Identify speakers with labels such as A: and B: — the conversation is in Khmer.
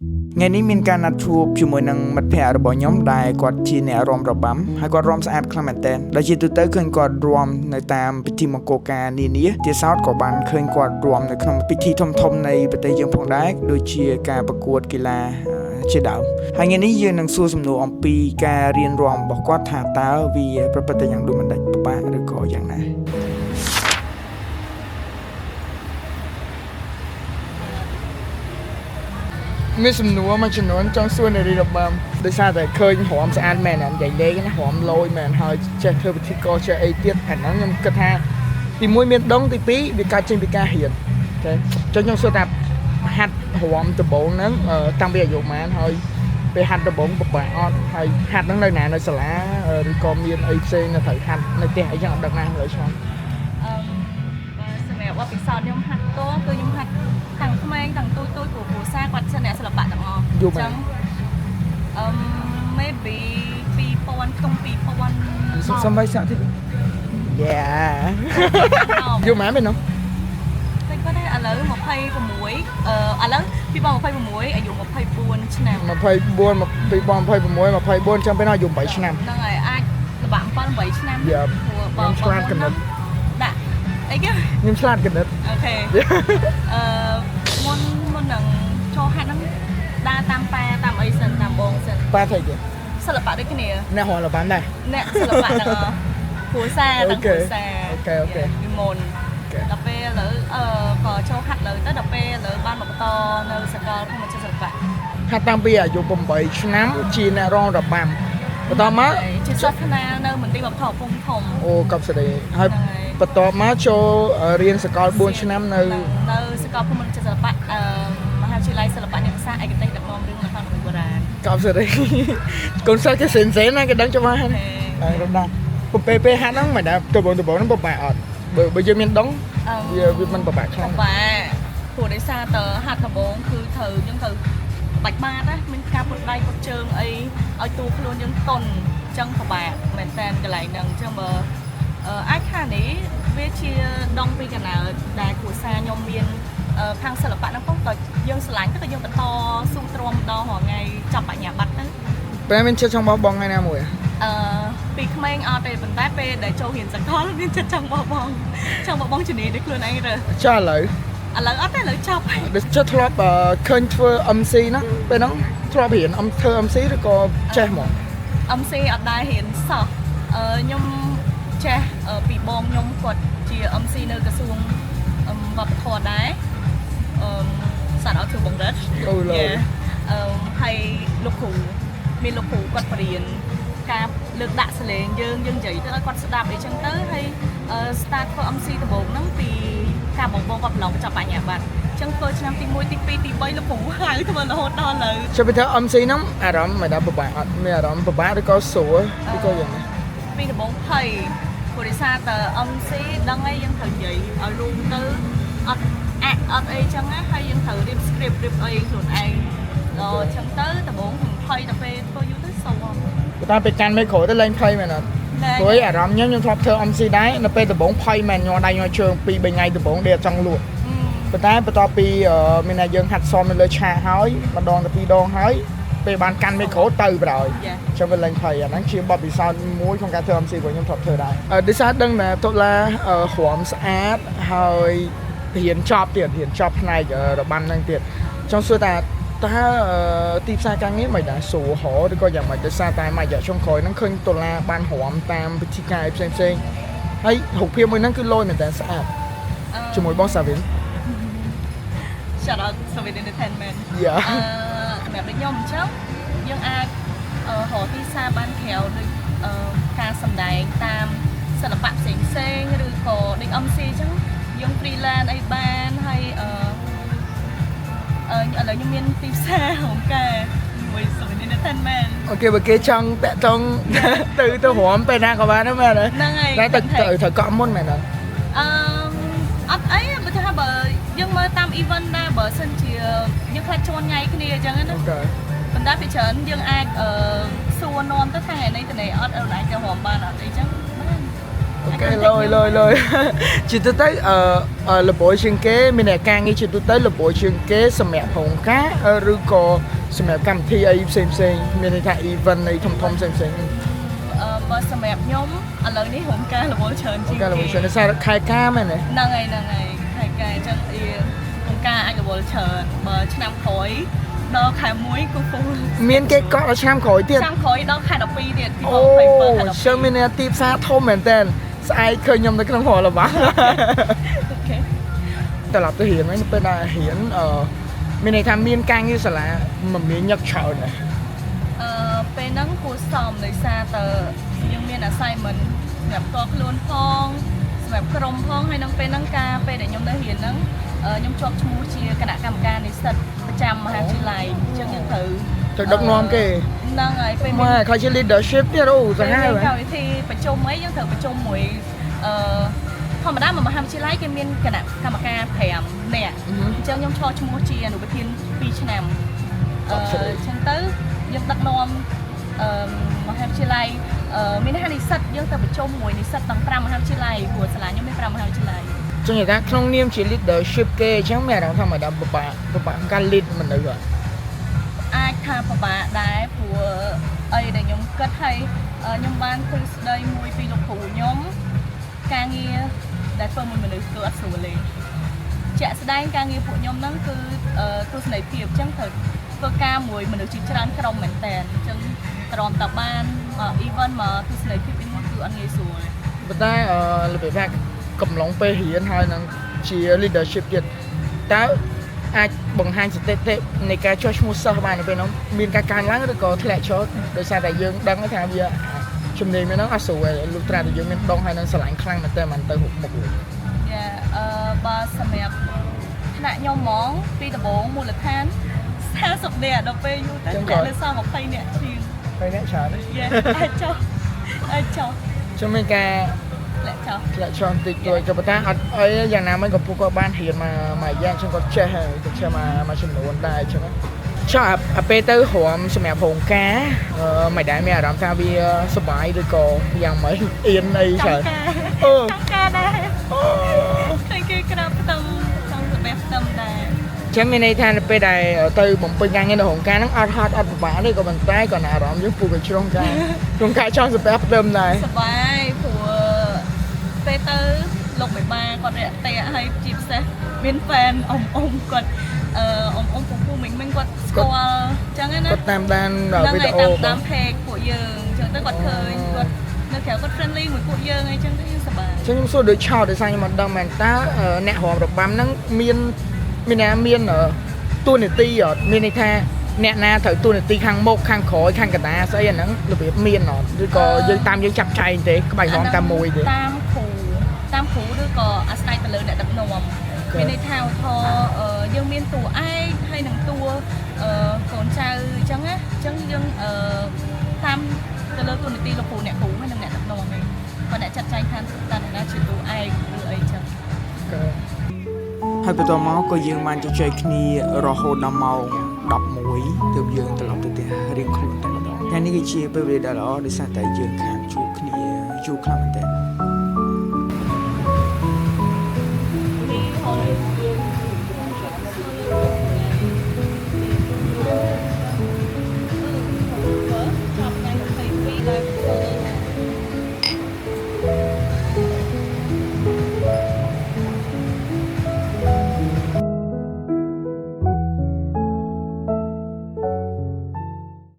A: ថ្ងៃនេះមានការណាត់ជួបជាមួយនឹងមិត្តភ័ក្តិរបស់ខ្ញុំដែលគាត់ជាអ្នករាំរបាំហើយគាត់រាំស្អាតខ្លាំងមែនទែនដែលជាទូទៅឃើញគាត់រាំនៅតាមពិធីមង្គលការនានាជាសោតក៏បានឃើញគាត់រាំនៅក្នុងពិធីធំៗនៃប្រទេសយើងផងដែរដូចជាការប្រកួតកីឡាជាដើមហើយថ្ងៃនេះយើងនឹងសួរសំណួរអំពីការរៀនរាំរបស់គាត់ថាតើវាប្រព្រឹត្តទៅយ៉ាងដូចម្តេចពិបាកឬក៏យ៉ាងណាមានសំណួរមួយចំនួនចង់សួរនារីរបាំដោយសារតែឃើញរាំស្អាតមែននិយាយលេងណារាំលយមែនហើយចេះធ្វើពិធីករចេះអីទៀតអាហ្នឹងខ្ញុំគិតថាទី1មានដងទី2វាកើតចេញពីការរៀនអូខេចង់ខ្ញុំសួរថាហាត់រាំដំបូងហ្នឹងតាំងពីអាយុប៉ុន្មានហើយពេលហាត់ដំបូងពិបាកអត់ហើយហាត់ហ្នឹងនៅណានៅសាលាឬក៏មានអីផ្សេងនៅត្រូវហាត់នៅផ្ទះអីចឹងអត់ដឹងណាលើឆ្លង
B: សម្រាប់បទពិសោធន៍ខ្ញុំហាត់តគឺខ្ញុំហាត់តាំងក្មេងតាំងទូចព្រោះគ្រូសាគាត់ជាអ្នកសិល្បៈទាំងអស់អញ្ចឹងmaybe 2000ក្នុង2000
A: សំបីសាក់ទៀតយូរម៉ែមែននោះ
B: តែគាត់ឥឡូវ26ឥឡូវ2026អាយុ24ឆ្នាំ
A: 24 2026 ចាំពេលណាអាយុ8ឆ្នាំ
B: ហ្នឹងហើយអាចល្បាក់7 8ឆ្នាំ
A: បងឆ្លាតកណិត
B: ដាក់អីគេ
A: ខ្ញុំឆ្លាតកណិត
B: អូខេមុននឹងចូលហាត់ហ្នឹងដើរតាមប៉ាតាមអីសិនតាមបងសិន
A: ប៉ាស្អីគេ
B: សិល្បៈដូចគ្នា
A: អ្នករំលបាំដែរ
B: អ្នកសិល្បៈទាំងគ្រូសាទាំងគ្រូសា
A: អូខេ
B: ពីមុនដល់ពេលឥឡូវក៏ចូលហាត់លើទៅដល់ពេលឥឡូវបានមកបន្តនៅសាកលភូមិន្ទសិល្បៈ
A: ហាត់តាំងពីអាយុ8ឆ្នាំជាអ្នករងរបាំបន្តមក
B: ជាសិស្សថ្នាលនៅមន្ទីរវប្បធម៌ភូមិធំ
A: អូកប់សេរីហើយបន្តមកចូលរៀនសាកល4ឆ្នាំនៅ
B: សាកលភូមិន្ទសិល្បៈមហាវិទ្យាល័យសិល្បៈអ្នកសាស្ត្រឯកទេសដឹកនាំរឿងល្ខោនបុរាណ
A: កប់សេរីកូនសិស្សគេសិនណាគេដឹងច្បាស់ហើយរំដាពេលហាត់ហ្នឹងមិនដែរដំបូងហ្នឹងពិបាកអត់បើយើងមានដងវាមិនពិបាកខ្លាំង
B: ពិបាកព្រោះដោយសារតើហាត់ដំបូងគឺត្រូវយើងត្រូវបាច់បាតណាមានការពុតដៃពុតជើងអីឲ្យតួខ្លួនយើងតុនអញ្ចឹងពិបាកមែនតើកន្លែងហ្នឹងអញ្ចឹងបើអាចថានេះវាជាដងពីកណ្ដាលដែលគ្រួសារខ្ញុំមានខាងសិល្បៈហ្នឹងផងក៏យើងឆ្លាញ់ទៅក៏យើងបន្តស៊ូទ្រាំដល់រាល់ថ្ងៃចាប់បញ្ញាបត្រទៅ
A: ពេលមានចិត្តចង់បោះបង់ថ្ងៃណាមួយ
B: ពីក្មេងអត់ទេប៉ុន្តែពេលដែលចូលរៀនសាកលមានចិត្តចង់បោះបង់ជំនាញដោយខ្លួនឯងរើ
A: ចាឥឡូវ
B: អត់ទេឥឡូវចប់ហើយ
A: ចិត្តធ្លាប់ឃើញធ្វើ MC ហ្នឹងពេលហ្នឹងធ្លាប់រៀនធ្វើ MC ឬក៏ចេះមក
B: MC អត់ដែររៀនសោះខ្ញុំចេះពីបងខ្ញុំគាត់ជា MC នៅក្រសួងវប្បធម៌ដែរសាត់អត់ធ្វើបង្រិតហើយលោកគ្រូមានលោកគ្រូគាត់បរៀនការលើកដាក់សលេងយើងនិយាយទៅឲ្យគាត់ស្ដាប់អីចឹងទៅហើយ start ធ្វើ MC ដំបូងហ្នឹងពីការបងគាត់ប្រឡងបញ្ចប់បញ្ញាបត្រអញ្ចឹងធ្វើឆ្នាំទី1ទី2ទី3លោកគ្រូហៅធ្វើរហូតដល់ឥឡូវ
A: ចុះពីធ្វើ MC ហ្នឹងអារម្មណ៍មិនដល់ពិបាកអត់មានអារម្មណ៍ពិបាកឬក៏ស្រួលឬក៏យ៉ាងណា
B: ពីដំបូងភ័យព្រោះដោយសារតែ MC ដឹងអីយើងត្រូវនិយាយឲ្យរួមទៅអត់អីចឹងណាហើយយើងត្រូវរៀប script រៀបអីខ្លួនឯងដល់អញ្ចឹងទៅដំបូងខ្ញុំភ័យដល់ពេលធ្វើយូរទៅសោះ
A: តែពេលកាន់មីក្រូទៅលេងភ័យមែនអត់ព្រោះអារម្មណ៍ខ្ញុំធ្លាប់ធ្វើ MC ដែរនៅពេលដំបូងភ័យមែនញ័រដៃញ័រជើង2 3ថ្ងៃដំបូងដែលអត់ចង់លក់ប៉ុន្តែបន្ទាប់ពីមានតែយើងហាត់សមនៅលើឆាកហើយម្ដងទៅ2ដងហើយពេលបានកាន់មីក្រូទៅបណ្ដោយចាំវាលេងភ័យអាហ្នឹងជាបទពិសោធន៍មួយក្នុងការធ្វើ MC របស់ខ្ញុំធ្លាប់ធ្វើដែរដោយសារដឹងថាតុលារាំស្អាតហើយរៀនចប់ផ្នែករបាំហ្នឹងទៀតចង់សួរថាតើទីផ្សារការងារមិនដែរស្រួលហ៎ឬក៏យ៉ាងម៉េចដោយសារតែមួយរយៈចុងក្រោយហ្នឹងឃើញដុល្លារបានរាំតាមវិធីការផ្សេងហើយរូបភាពមួយហ្នឹងគឺលយមែនតើស្អាតជាមួយបងសាវិន
B: Shout out Savin Entertainment សម្រាប់ខ្ញុំអញ្ចឹងយើងអាចរកទីផ្សារបានក្រៅដូចការសម្ដែងតាមសិល្បៈផ្សេងឬក៏ដូច MC អញ្ចឹងយើង freelance អីបានហើយឥឡូវខ្ញុំមានទីផ្សាររោងការមួយ Savin Entertainment
A: អូខេបើគេចង់តាក់ទងទៅរាំពេលណាក៏បានដែរមែន
B: ហ្នឹងហើយ
A: តែត្រូវកក់មុនមែន
B: អត់អីបើថាបើយើងមើលតាម event ដែរបើសិនជាយើងខ្លាចជន់ថ្ងៃគ្នាអញ្ចឹងណាប៉ុន្តែពីច្រើនយើងអាចសួរនាំទៅថ្ងៃនេះទៅនេះអត់អាចទៅរាំបានអត់អីចឹង
A: ok lôi chị tôi tới là bộ chuyên kế mình này càng nghĩ chị tôi tới là bộ chuyên kế sầm mẹ hồng cá rồi có sầm mẹ cầm thi ấy xem mình này thay event này thông xem
B: បើសម្រាប់ខ្ញុំឥឡូវនេះរោងការរវល់ច្រើនជាង
A: cái là một chuyện nó sao khai ca mà này
B: ហ្នឹងហើយខែការអញ្ចឹងរោងការអាចរវល់ច្រើនបើឆ្នាំក្រោយដល់ខែ1គូពូ
A: miền cái cọ là chăm khỏi tiền
B: ឆ្នាំក្រោយដល់ខែ12ទៀតទី
A: ô
B: 27ខែ
A: chơi mình này tiếp xa thôm mền tên ai khơi nhầm tới cái đồng hồ là bác
B: អូខេ
A: แต่เราจะเห็นไหมเป็นอะไรเห็นมีในทำมีนกลางnhưสละมันมียักษ์เฉาเนี่ย
B: ពេលហ្នឹងគួរសមដោយសារតើយើងមាន assignment សម្រាប់តខ្លួនផងសម្រាប់ក្រុមផងហើយនឹងពេលហ្នឹងពេលដែលខ្ញុំនៅរៀនហ្នឹងខ្ញុំជាប់ឈ្មោះជាគណៈកម្មការនិស្សិតប្រចាំមហាវិទ្យាល័យអញ្ចឹងយើងត្រូវ
A: ទៅដឹកនាំគេ
B: ហ្នឹងហើយពេល
A: មកเขาជា leadership ទៀតអូសាហាវ
B: កម្មវិធីប្រជុំអីយើងត្រូវប្រជុំមួយធម្មតាមហាវិទ្យាល័យគេមានគណៈកម្មការ5នាក់អញ្ចឹងខ្ញុំឈរឈ្មោះជាអនុប្រធាន2ឆ្នាំអញ្ចឹងទៅយើងដឹកនាំមហាវិទ្យាល័យមានហានិស្សិតយើងទៅប្រជុំមួយនិស្សិតទាំង5មហាវិទ្យាល័យព្រោះសាលាខ្ញុំមាន5មហាវិទ្យាល័យ
A: ចឹងនិយាយថាក្នុងនាមជា leadership គេអញ្ចឹងមានអារម្មណ៍ថាមិនដល់ពិបាកការ lead មិននៅហ៎
B: អាចថាពិបាកដែរព្រោះអីដែលខ្ញុំគិតហើយខ្ញុំបានឃើញស្ដីមួយពីលោកគ្រូខ្ញុំការងារដែលធ្វើមួយមនុស្សគឺអត់ស្រួលទេជាក់ស្ដែងការងារពួកខ្ញុំហ្នឹងគឺទស្សនីយភាពអញ្ចឹងត្រូវធ្វើការមួយមនុស្សជាច្រើនក្រុមមែនតើអញ្ចឹងក្រំតបាន event មកទស្សនីយភាពពីមកគឺអត់ងាយស្រួល
A: ប៉ុន្តែរបៀបថាកំឡុងពេលរៀនហើយនឹងជា leadership ទៀតតើអាចបង្ហាញស្ថិតិនៃការចុះឈ្មោះសិស្សបាននៅពេលនោះមានការកើនឡើងឬក៏ធ្លាក់ចុះដោយសារតែយើងដឹងថាវាជំនាញមានហ្នឹងអត់ស្រួលលុះត្រាតែយើងមានដងហើយនឹងស្រឡាញ់ខ្លាំងមែនតើមិនទៅមុខមុខវិញ
B: យ៉ាបើសម្រាប់ថ្នាក់ខ្ញុំហ្មងពីដំបូងមូលដ្ឋាន40នាក់ដល់ពេលយូរទៅធ្លាក់លើ20នាក់ជាង
A: ហើយអ្នកច្រើនទេ
B: យ៉ាអាចចុះ
A: ចឹងមានការ
B: ធ្លាក់ចុះ
A: ធ្លាក់ចុះបន្តិចតួចក៏ប៉ុន្តែអត់អីយ៉ាងណាមិនក៏ពួកគាត់បានរៀនមកយ៉ាងចឹងគាត់ចេះហើយគាត់ចេះមកចំនួនដែរចឹងចុះអាពេលទៅរំសម្រាប់រោងការមិនដែលមានអារម្មណ៍ថាវាសុបាយឬក៏យ៉ាងម៉េចអៀនអីច្រើនអូ
B: ការដែរឃើញគេក្រាបផ្ទឹមចង់របេះផ្ទឹមដែរ
A: ចឹងមានន័យថានៅពេលដែលទៅបំពេញការងារនៅរោងការហ្នឹងអត់ហត់អត់ពិបាកទេក៏ប៉ុន្តែគាត់អារម្មណ៍យើងពូក៏ជ្រុងការចង់សម្រាប់ផ្ទឹមដែរ
B: សប្បាយព្រោះពេលទៅលោកមេបាគាត់រាក់ទាក់ហើយជាពិសេសមានហ្វេនអ៊ំគាត់អ៊ំពូមីងគាត់ស្គាល់អញ្ចឹងណា
A: គាត់តាមដានវីដេអូ
B: តាម page ពួកយើងអញ្ចឹងទៅគាត់ឃើញគាត់នៅក្រៅគាត់ friendly មួយពួកយើងអីចឹងទៅយើងសប្បាយ
A: ចឹងខ្ញុំសួរដូចឆោតដោយសារខ្ញុំអត់ដឹងមែនតើអ្នករំរបាំហ្នឹងមានតួនាទីអត់មានន័យថាអ្នកណាត្រូវតួនាទីខាងមុខខាងក្រោយខាងកណ្ដាលស្អីអាហ្នឹងរបៀបមានអត់ឬក៏យើងចាប់ចែងទេក្បាច់រំតាមមួយទេ
B: តាមគ្រូឬក៏អាស្រ័យទៅលើអ្នកដឹកនាំមានន័យថាឧទាហរណ៍យើងមានតួឯកហើយនឹងតួកូនចៅអញ្ចឹងណាអញ្ចឹងយើងតាមទៅលើតួនាទីលោកគ្រូអ្នកគ្រូហើយនឹងអ្នកដឹកនាំឯងគាត់អ្នកចាត់ចែងថាតើណាជាតួឯកឬអីចឹង
A: ហើយបន្ទាប់មកក៏យើងបានជជែកគ្នារហូតដល់ម៉ោង11ទើបយើងត្រឡប់ទៅផ្ទះរៀងខ្លួនតែម្ដងថ្ងៃនេះគឺជាពេលវេលាដ៏ល្អដោយសារតែយើងខានជួបគ្នាយូរខ្លាំងមែនទែន